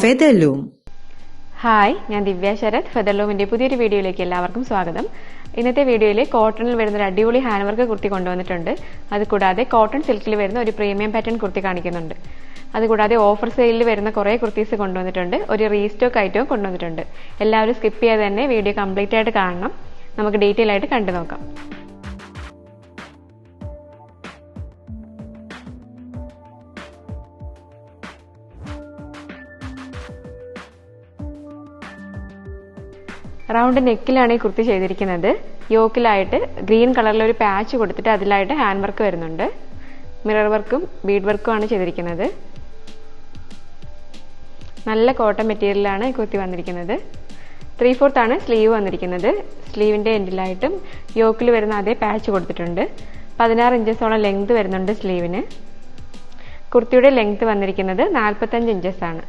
Featherloom. Hi, ഞാൻ ദിവ്യ ശരത്. ഫെദർലൂമിന്റെ പുതിയൊരു വീഡിയോയിലേക്ക് എല്ലാവർക്കും സ്വാഗതം. ഇന്നത്തെ വീഡിയോയിൽ കോട്ടണിൽ വരുന്ന ഒരു അടിപൊളി ഹാൻഡ് വർക്ക് കുർത്തി കൊണ്ടുവന്നിട്ടുണ്ട്. അതുകൂടാതെ കോട്ടൺ സിൽക്കിൽ വരുന്ന ഒരു പ്രീമിയം പാറ്റേൺ കുർത്തി കാണിക്കുന്നുണ്ട്. അതുകൂടാതെ ഓഫർ സെയിലിൽ വരുന്ന കുറേ കുർത്തീസ് കൊണ്ടുവന്നിട്ടുണ്ട്. ഒരു റീസ്റ്റോക്ക് ഐറ്റവും കൊണ്ടുവന്നിട്ടുണ്ട്. എല്ലാവരും സ്കിപ്പ് ചെയ്യാതെ തന്നെ വീഡിയോ കംപ്ലീറ്റ് ആയിട്ട് കാണണം. നമുക്ക് ഡീറ്റെയിൽ ആയിട്ട് കണ്ടു നോക്കാം. റൗണ്ട് നെക്കിലാണ് ഈ കുർത്തി ചെയ്തിരിക്കുന്നത്. യോക്കിലായിട്ട് ഗ്രീൻ കളറിൽ ഒരു പാച്ച് കൊടുത്തിട്ട് അതിലായിട്ട് ഹാൻഡ് വർക്ക് വരുന്നുണ്ട്. മിറർ വർക്കും ബീഡ് വർക്കും ആണ് ചെയ്തിരിക്കുന്നത്. നല്ല കോട്ടൺ മെറ്റീരിയലാണ് ഈ കുർത്തി വന്നിരിക്കുന്നത്. 3/4 ആണ് സ്ലീവ് വന്നിരിക്കുന്നത്. സ്ലീവിന്റെ എൻഡിലായിട്ടും യോക്കിൽ വരുന്ന അതേ പാച്ച് കൊടുത്തിട്ടുണ്ട്. 16 ഇഞ്ചസോളം ലെങ്ത് വരുന്നുണ്ട് സ്ലീവിന്. കുർത്തിയുടെ ലെങ്ത് വന്നിരിക്കുന്നത് 45 ഇഞ്ചസ് ആണ്.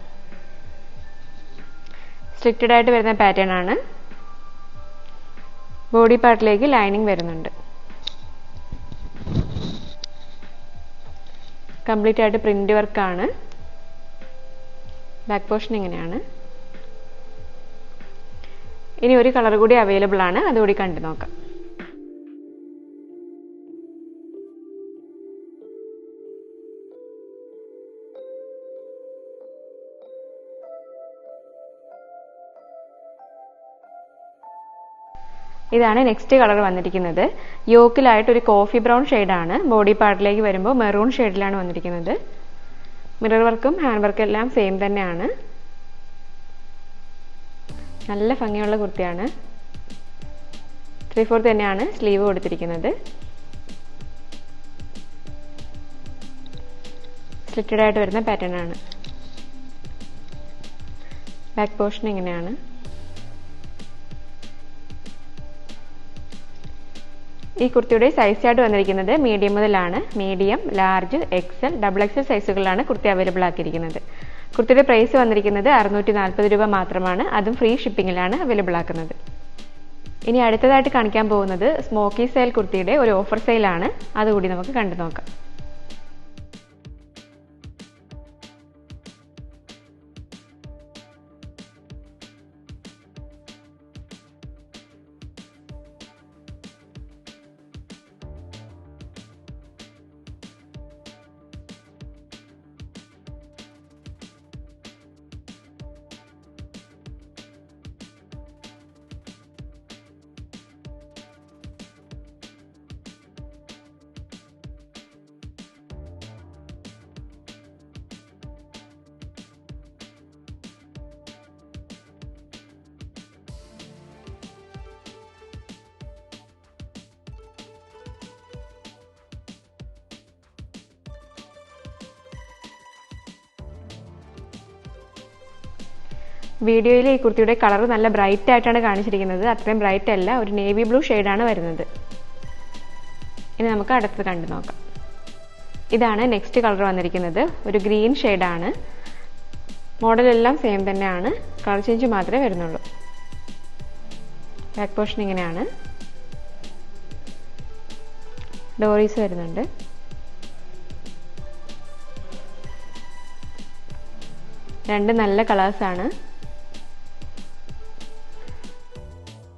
സ്ലിറ്റഡ് ആയിട്ട് വരുന്ന പാറ്റേൺ ആണ്. ബോഡി പാർട്ടിലേക്ക് ലൈനിങ് വരുന്നുണ്ട്. കംപ്ലീറ്റ് ആയിട്ട് പ്രിന്റ് വർക്കാണ്. ബാക്ക് പോർഷൻ ഇങ്ങനെയാണ്. ഇനി ഒരു കളർ കൂടി അവൈലബിൾ ആണ്, അതുകൂടി കണ്ടു നോക്കാം. ഇതാണ് നെക്സ്റ്റ് കളർ വന്നിരിക്കുന്നത്. യോക്കിലായിട്ട് ഒരു കോഫി ബ്രൗൺ ഷെയ്ഡാണ്. ബോഡി പാർട്ടിലേക്ക് വരുമ്പോൾ മെറൂൺ ഷെയ്ഡിലാണ് വന്നിരിക്കുന്നത്. മിറർ വർക്കും ഹാൻഡ് വർക്കും എല്ലാം സെയിം തന്നെയാണ്. നല്ല ഭംഗിയുള്ള കുർത്തിയാണ്. 3/4 തന്നെയാണ് സ്ലീവ് കൊടുത്തിരിക്കുന്നത്. സ്ലിറ്റഡ് ആയിട്ട് വരുന്ന പാറ്റേൺ ആണ്. ബാക്ക് പോർഷൻ ഇങ്ങനെയാണ്. ഈ കുർത്തിയുടെ സൈസ് ചാർട്ട് വന്നിരിക്കുന്നത് മീഡിയം മുതലാണ്. മീഡിയം, ലാർജ്, എക്സൽ, XXL സൈസുകളിലാണ് കുർത്തി അവൈലബിൾ ആക്കിയിരിക്കുന്നത്. കുർത്തിയുടെ പ്രൈസ് വന്നിരിക്കുന്നത് 640 രൂപ മാത്രമാണ്. അതും ഫ്രീ ഷിപ്പിംഗിലാണ് അവൈലബിൾ ആക്കുന്നത്. ഇനി അടുത്തതായിട്ട് കാണിക്കാൻ പോകുന്നത് സ്മോക്കി സ്റ്റൈൽ കുർത്തിയുടെ ഒരു ഓഫർ സെയിലാണ്. അതുകൂടി നമുക്ക് കണ്ടു നോക്കാം. വീഡിയോയിൽ ഈ കുർത്തിയുടെ കളർ നല്ല ബ്രൈറ്റ് ആയിട്ടാണ് കാണിച്ചിരിക്കുന്നത്. അത്രയും ബ്രൈറ്റ് അല്ല, ഒരു നേവി ബ്ലൂ ഷെയ്ഡാണ് വരുന്നത്. ഇനി നമുക്ക് അടുത്തത് കണ്ടു നോക്കാം. ഇതാണ് നെക്സ്റ്റ് കളർ വന്നിരിക്കുന്നത്. ഒരു ഗ്രീൻ ഷെയ്ഡാണ്. മോഡലെല്ലാം സെയിം തന്നെയാണ്, കളർ ചേഞ്ച് മാത്രമേ വരുന്നുള്ളൂ. ബാക്ക് പോർഷൻ ഇങ്ങനെയാണ്. ഡോറീസ് വരുന്നുണ്ട്. രണ്ട് നല്ല കളേഴ്സാണ്.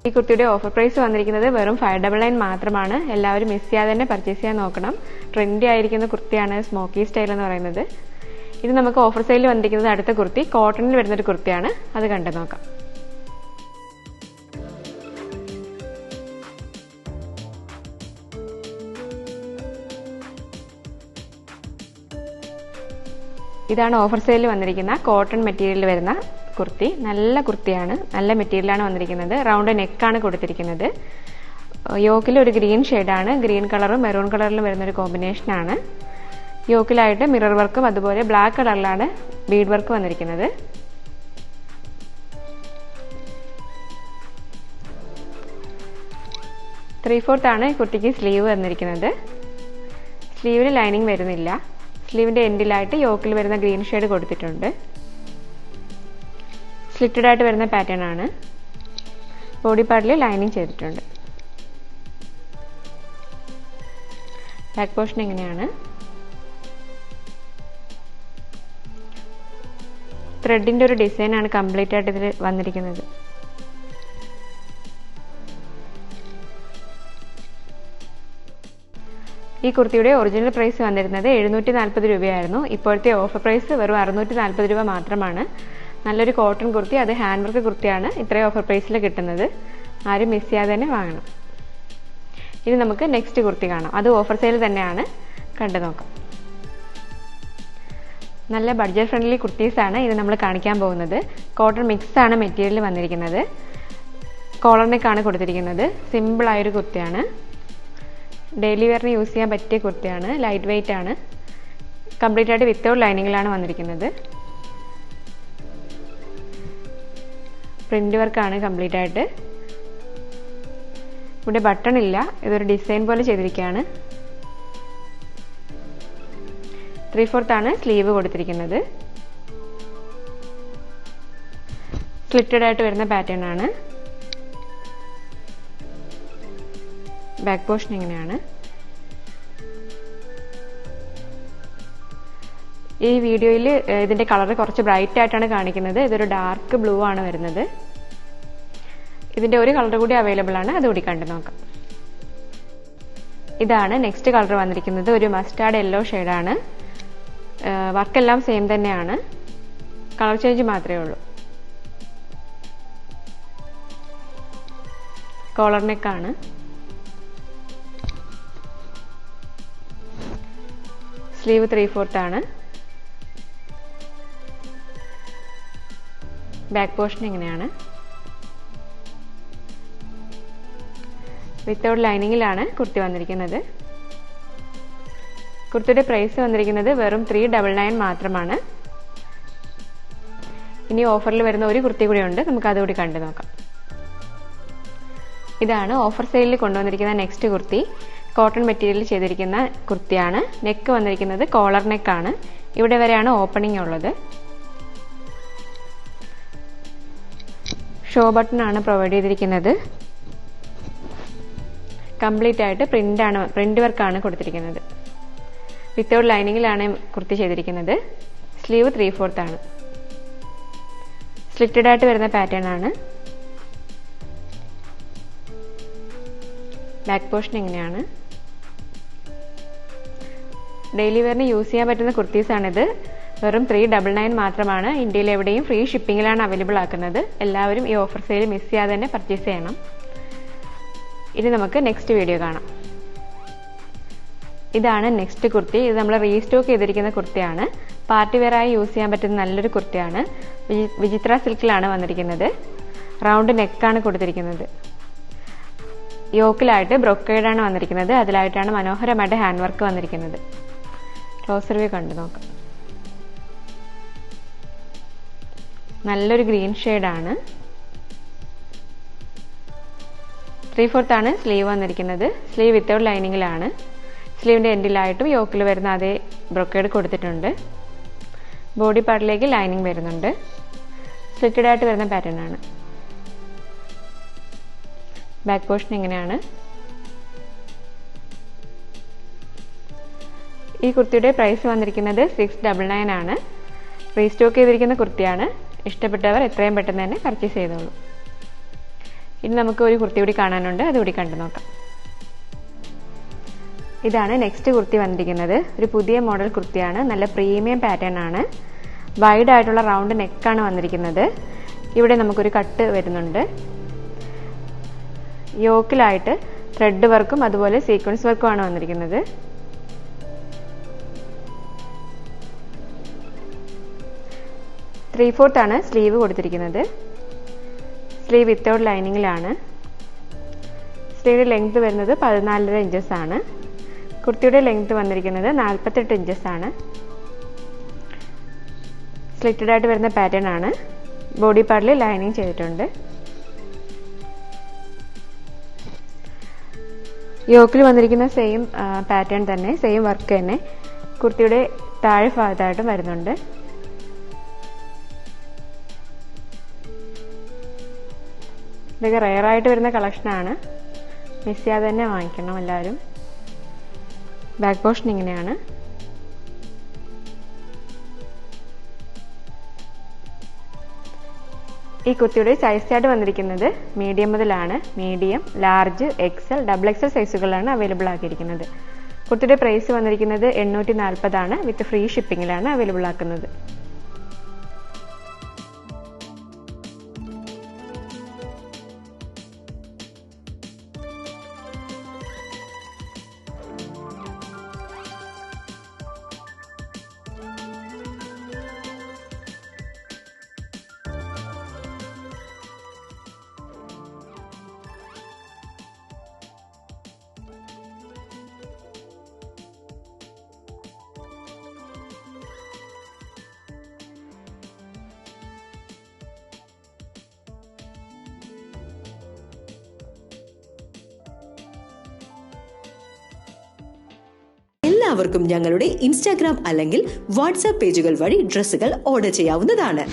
ഈ കുർത്തിയുടെ ഓഫർ പ്രൈസ് വന്നിരിക്കുന്നത് വെറും 599 മാത്രമാണ്. എല്ലാവരും മിസ് ചെയ്യാതെ തന്നെ പർച്ചേസ് ചെയ്യാൻ നോക്കണം. ട്രെൻഡി ആയിരിക്കുന്ന കുർത്തിയാണ് സ്മോക്കി സ്റ്റൈൽ എന്ന് പറയുന്നത്. ഇത് നമുക്ക് ഓഫർ സെയിലിൽ വന്നിരിക്കുന്നത് അടുത്ത കുർത്തി കോട്ടണിൽ വരുന്നൊരു കുർത്തിയാണ്. അത് കണ്ടു നോക്കാം. ഇതാണ് ഓഫർ സെയിലിൽ വന്നിരിക്കുന്ന കോട്ടൺ മെറ്റീരിയൽ വരുന്ന കുർത്തി. നല്ല കുർത്തിയാണ്, നല്ല മെറ്റീരിയലാണ് വന്നിരിക്കുന്നത്. റൗണ്ട് നെക്കാണ് കൊടുത്തിരിക്കുന്നത്. യോക്കിൽ ഒരു ഗ്രീൻ ഷെയ്ഡാണ്. ഗ്രീൻ കളറും മെറൂൺ കളറിലും വരുന്നൊരു കോമ്പിനേഷനാണ്. യോക്കിലായിട്ട് മിറർ വർക്കും അതുപോലെ ബ്ലാക്ക് കളറിലാണ് ബീഡ് വർക്ക് വന്നിരിക്കുന്നത്. ത്രീ-ഫോർത്ത് ആണ് കുർത്തിക്ക് സ്ലീവ് വന്നിരിക്കുന്നത്. സ്ലീവിന് ലൈനിങ് വരുന്നില്ല. സ്ലീവിന്റെ എൻഡിലായിട്ട് യോക്കിൽ വരുന്ന ഗ്രീൻ ഷെയ്ഡ് കൊടുത്തിട്ടുണ്ട്. സ്ലിറ്റഡ് ആയിട്ട് വരുന്ന പാറ്റേൺ ആണ്. ബോഡി പാർട്ടിൽ ലൈനിങ് ചെയ്തിട്ടുണ്ട്. ബാക്ക് പോർഷൻ ഇങ്ങനെയാണ്. ത്രെഡിൻ്റെ ഒരു ഡിസൈനാണ് കംപ്ലീറ്റ് ആയിട്ട് ഇതിൽ വന്നിരിക്കുന്നത്. ഈ കുർത്തിയുടെ ഒറിജിനൽ പ്രൈസ് വന്നിരുന്നത് 740 രൂപയായിരുന്നു. ഇപ്പോഴത്തെ ഓഫർ പ്രൈസ് വെറും 640 രൂപ മാത്രമാണ്. നല്ലൊരു കോട്ടൺ കുർത്തി, അത് ഹാൻഡ് വർക്ക് കുർത്തിയാണ് ഇത്രയും ഓഫർ പ്രൈസിൽ കിട്ടുന്നത്. ആരും മിസ് ചെയ്യാതെ തന്നെ വാങ്ങണം. ഇനി നമുക്ക് നെക്സ്റ്റ് കുർത്തി കാണാം. അത് ഓഫർ സെയിൽ തന്നെയാണ്, കണ്ടു നോക്കാം. നല്ല ബഡ്ജറ്റ് ഫ്രണ്ട്ലി കുർത്തീസാണ് ഇത് നമ്മൾ കാണിക്കാൻ പോകുന്നത്. കോട്ടൺ മിക്സ് ആണ് മെറ്റീരിയൽ വന്നിരിക്കുന്നത്. കോളർ നെക്കാണ് കൊടുത്തിരിക്കുന്നത്. സിമ്പിളായൊരു കുർത്തിയാണ്. ഡെയിലി വെയറിന് യൂസ് ചെയ്യാൻ പറ്റിയ കുർത്തിയാണ്. ലൈറ്റ് വെയ്റ്റ് ആണ്. കംപ്ലീറ്റ് ആയിട്ട് വിത്തൗട്ട് ലൈനിങ്ങിലാണ് വന്നിരിക്കുന്നത്. പ്രിന്റ് വർക്കാണ് കംപ്ലീറ്റ് ആയിട്ട്. ഇവിടെ ബട്ടൺ ഇല്ല, ഇതൊരു ഡിസൈൻ പോലെ ചെയ്തിരിക്കുകയാണ്. 3/4 ആണ് സ്ലീവ് കൊടുത്തിരിക്കുന്നത്. സ്ലിറ്റഡ് ആയിട്ട് വരുന്ന പാറ്റേൺ ആണ്. ബാക്ക് പോർഷൻ ഇങ്ങനെയാണ്. ഈ വീഡിയോയിൽ ഇതിന്റെ കളർ കുറച്ച് ബ്രൈറ്റ് ആയിട്ടാണ് കാണിക്കുന്നത്. ഇതൊരു ഡാർക്ക് ബ്ലൂ ആണ് വരുന്നത്. ഇതിന്റെ ഒരു കളർ കൂടി അവൈലബിൾ ആണ്, അതുകൂടി കണ്ടു നോക്കാം. ഇതാണ് നെക്സ്റ്റ് കളർ വന്നിരിക്കുന്നത്. ഒരു മസ്റ്റാർഡ് യെല്ലോ ഷെയ്ഡാണ്. വർക്കെല്ലാം സെയിം തന്നെയാണ്, കളർ ചേഞ്ച് മാത്രമേ ഉള്ളൂ. കോളർ നെക്കാണ്. സ്ലീവ് 3/4 ആണ്. ബാക്ക് പോർഷൻ ഇങ്ങനെയാണ്. വിത്തൗട്ട് ലൈനിങ്ങിലാണ് കുർത്തി വന്നിരിക്കുന്നത്. കുർത്തിയുടെ പ്രൈസ് വന്നിരിക്കുന്നത് വെറും 399 മാത്രമാണ്. ഇനി ഓഫറിൽ വരുന്ന ഒരു കുർത്തി കൂടി ഉണ്ട്, നമുക്ക് അതുകൂടി കണ്ടു നോക്കാം. ഇതാണ് ഓഫർ സെയിലിൽ കൊണ്ടുവന്നിരിക്കുന്ന നെക്സ്റ്റ് കുർത്തി. കോട്ടൺ മെറ്റീരിയൽ ചെയ്തിരിക്കുന്ന കുർത്തിയാണ്. നെക്ക് വന്നിരിക്കുന്നത് കോളർ നെക്കാണ്. ഇവിടെ വരെയാണ് ഓപ്പണിംഗ് ഉള്ളത്. ഷോ ബട്ടൺ ആണ് പ്രൊവൈഡ് ചെയ്തിരിക്കുന്നത്. കംപ്ലീറ്റ് ആയിട്ട് പ്രിന്റ് വർക്കാണ് കൊടുത്തിരിക്കുന്നത്. വിത്തൗട്ട് ലൈനിങ്ങിലാണ് കുർത്തി ചെയ്തിരിക്കുന്നത്. സ്ലീവ് 3/4 ആണ്. സ്ലിറ്റഡ് ആയിട്ട് വരുന്ന പാറ്റേൺ ആണ്. ബാക്ക് പോർഷൻ ഇങ്ങനെയാണ്. ഡെയിലി വെയറിന് യൂസ് ചെയ്യാൻ പറ്റുന്ന കുർത്തീസാണിത്. വെറും 399 മാത്രമാണ്. ഇന്ത്യയിൽ എവിടെയും ഫ്രീ ഷിപ്പിംഗിലാണ് അവൈലബിൾ ആക്കുന്നത്. എല്ലാവരും ഈ ഓഫർ സെയിൽ മിസ് ചെയ്യാതെ തന്നെ പർച്ചേസ് ചെയ്യണം. ഇനി നമുക്ക് നെക്സ്റ്റ് വീഡിയോ കാണാം. ഇതാണ് നെക്സ്റ്റ് കുർത്തി. ഇത് നമ്മൾ റീസ്റ്റോക്ക് ചെയ്തിരിക്കുന്ന കുർത്തിയാണ്. പാർട്ടി വെയറായി യൂസ് ചെയ്യാൻ പറ്റുന്ന നല്ലൊരു കുർത്തിയാണ്. വിചിത്ര സിൽക്കിലാണ് വന്നിരിക്കുന്നത്. റൗണ്ട് നെക്കാണ് കൊടുത്തിരിക്കുന്നത്. യോക്കിലായിട്ട് ബ്രൊക്കേഡാണ് വന്നിരിക്കുന്നത്. അതിലായിട്ടാണ് മനോഹരമായിട്ട് ഹാൻഡ് വർക്ക് വന്നിരിക്കുന്നത്. ക്ലോസർ വ്യൂ കണ്ടു നോക്കാം. നല്ലൊരു ഗ്രീൻ ഷെയ്ഡാണ്. 3/4 ആണ് സ്ലീവ് വന്നിരിക്കുന്നത്. സ്ലീവ് വിത്തൗട്ട് ലൈനിങ്ങിലാണ്. സ്ലീവിന്റെ എൻഡിലായിട്ടും യോക്കിൽ വരുന്ന അതേ ബ്രൊക്കേഡ് കൊടുത്തിട്ടുണ്ട്. ബോഡി പാർട്ടിലേക്ക് ലൈനിങ് വരുന്നുണ്ട്. സ്ലിറ്റഡ് ആയിട്ട് വരുന്ന പാറ്റേൺ ആണ്. ബാക്ക് പോർഷൻ ഇങ്ങനെയാണ്. ഈ കുർത്തിയുടെ പ്രൈസ് വന്നിരിക്കുന്നത് 699 ആണ്. റീസ്റ്റോക്ക് ചെയ്തിരിക്കുന്ന കുർത്തിയാണ്. ഇഷ്ടപ്പെട്ടവർ എത്രയും പെട്ടെന്ന് തന്നെ പർച്ചേസ് ചെയ്തോളൂ. ഇനി നമുക്ക് ഒരു കുർത്തി കൂടി കാണാനുണ്ട്, അതുകൂടി കണ്ടു നോക്കാം. ഇതാണ് നെക്സ്റ്റ് കുർത്തി വന്നിരിക്കുന്നത്. ഒരു പുതിയ മോഡൽ കുർത്തിയാണ്. നല്ല പ്രീമിയം പാറ്റേൺ ആണ്. വൈഡ് ആയിട്ടുള്ള റൗണ്ട് നെക്കാണ് വന്നിരിക്കുന്നത്. ഇവിടെ നമുക്കൊരു കട്ട് വരുന്നുണ്ട്. യോക്കിലായിട്ട് ത്രെഡ് വർക്കും അതുപോലെ സീക്വൻസ് വർക്കും ആണ് വന്നിരിക്കുന്നത്. ത്രീ-ഫോർത്ത് ആണ് സ്ലീവ് കൊടുത്തിരിക്കുന്നത്. സ്ലീവ് വിത്തൗട്ട് ലൈനിങ്ങിലാണ്. സ്ലീവിന്റെ ലെങ്ത് വരുന്നത് 14.5 ഇഞ്ചസ് ആണ്. കുർത്തിയുടെ ലെങ്ത് വന്നിരിക്കുന്നത് 48 ഇഞ്ചസ് ആണ്. സ്ലിറ്റഡ് ആയിട്ട് വരുന്ന പാറ്റേൺ ആണ്. ബോഡി പാർട്ടിൽ ലൈനിങ് ചെയ്തിട്ടുണ്ട്. യോക്കിൽ വന്നിരിക്കുന്ന സെയിം പാറ്റേൺ തന്നെ, സെയിം വർക്ക് തന്നെ കുർത്തിയുടെ താഴെ ഭാഗത്തായിട്ടും വരുന്നുണ്ട്. ഇതൊക്കെ റെയറായിട്ട് വരുന്ന കളക്ഷനാണ്. മിസ് ചെയ്യാതെ തന്നെ വാങ്ങിക്കണം എല്ലാവരും. ബാക്ക് പോർഷൻ ഇങ്ങനെയാണ്. ഈ കുർത്തിയുടെ സൈസ് ചാർട്ട് വന്നിരിക്കുന്നത് മീഡിയം മുതലാണ്. Medium, large, XL, double XL സൈസുകളിലാണ് അവൈലബിൾ ആക്കിയിരിക്കുന്നത്. കുർത്തിയുടെ പ്രൈസ് വന്നിരിക്കുന്നത് 840 ആണ്. വിത്ത് ഫ്രീ ഷിപ്പിംഗിലാണ് അവൈലബിൾ ആക്കുന്നത്. എല്ലാവർക്കും ഞങ്ങളുടെ ഇൻസ്റ്റാഗ്രാം അല്ലെങ്കിൽ വാട്സ്ആപ്പ് പേജുകൾ വഴി ഡ്രസ്സുകൾ ഓർഡർ ചെയ്യാവുന്നതാണ്.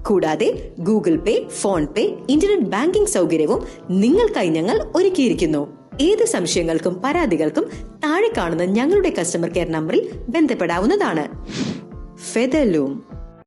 കൂടാതെ ഗൂഗിൾ പേ, ഫോൺ പേ, ഇന്റർനെറ്റ് ബാങ്കിംഗ് സൗകര്യവും നിങ്ങൾക്കായി ഞങ്ങൾ ഒരുക്കിയിരിക്കുന്നു. ഏത് സംശയങ്ങൾക്കും പരാതികൾക്കും താഴെ കാണുന്ന ഞങ്ങളുടെ കസ്റ്റമർ കെയർ നമ്പറിൽ ബന്ധപ്പെടാവുന്നതാണ്. ഫെദർലൂം.